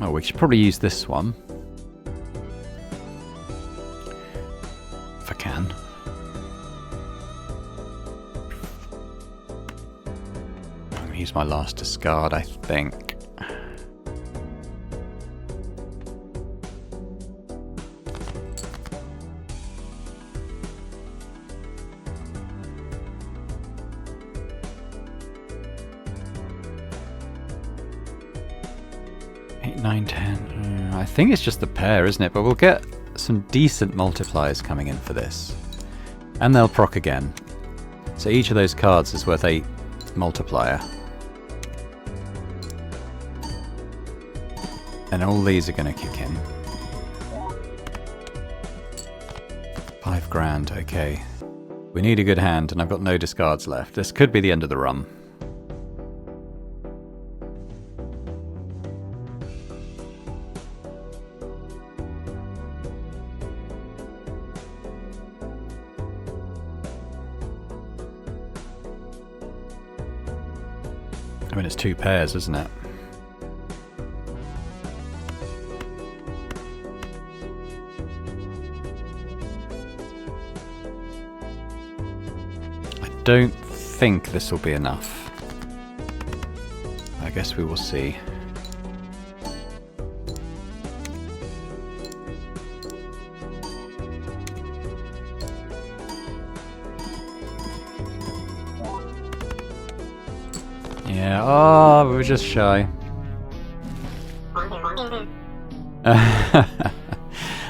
Oh, we should probably use this one if I can. I'm gonna use my last discard, I think. I think it's just the pair, isn't it? But we'll get some decent multipliers coming in for this. And they'll proc again. So each of those cards is worth 8 multiplier. And all these are going to kick in. 5 grand, okay. We need a good hand, and I've got no discards left. This could be the end of the run. I mean, it's 2 pairs, isn't it? I don't think this will be enough. I guess we will see. Yeah, oh, we were just shy.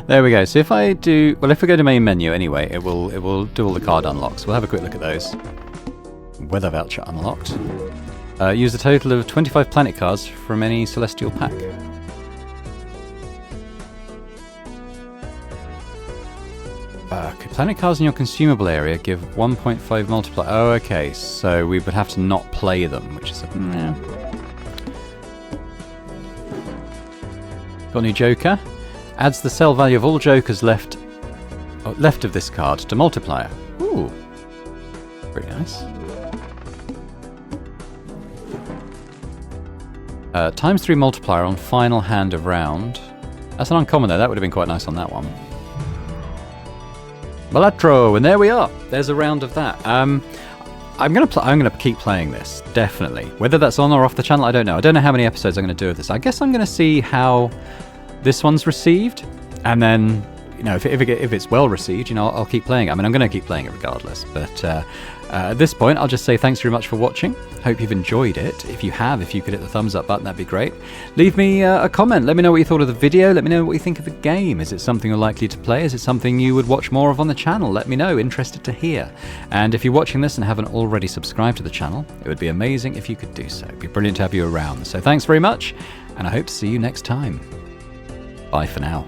There we go. So if I do, well, if we go to main menu anyway, it will do all the card unlocks. We'll have a quick look at those. Weather voucher unlocked. Use a total of 25 planet cards from any celestial pack. Okay, planet cards in your consumable area give 1.5 multiplier. Oh, okay. So we would have to not play them, which is a... Yeah. Got a new Joker. Adds the sell value of all Jokers left of this card to multiplier. Ooh. Pretty nice. Times 3 multiplier on final hand of round. That's an uncommon though. That would have been quite nice on that one. Balatro, and there we are. There's a round of that. I'm gonna keep playing this, definitely. Whether that's on or off the channel, I don't know. I don't know how many episodes I'm gonna do of this. I guess I'm gonna see how this one's received, and then, you know, if it's well received, you know, I'll keep playing it. I mean, I'm gonna keep playing it regardless. But at this point, I'll just say thanks very much for watching. Hope you've enjoyed it. If you have, if you could hit the thumbs up button, that'd be great. Leave me a comment. Let me know what you thought of the video. Let me know what you think of the game. Is it something you're likely to play? Is it something you would watch more of on the channel? Let me know. Interested to hear. And if you're watching this and haven't already subscribed to the channel, it would be amazing if you could do so. It'd be brilliant to have you around. So thanks very much, and I hope to see you next time. Bye for now.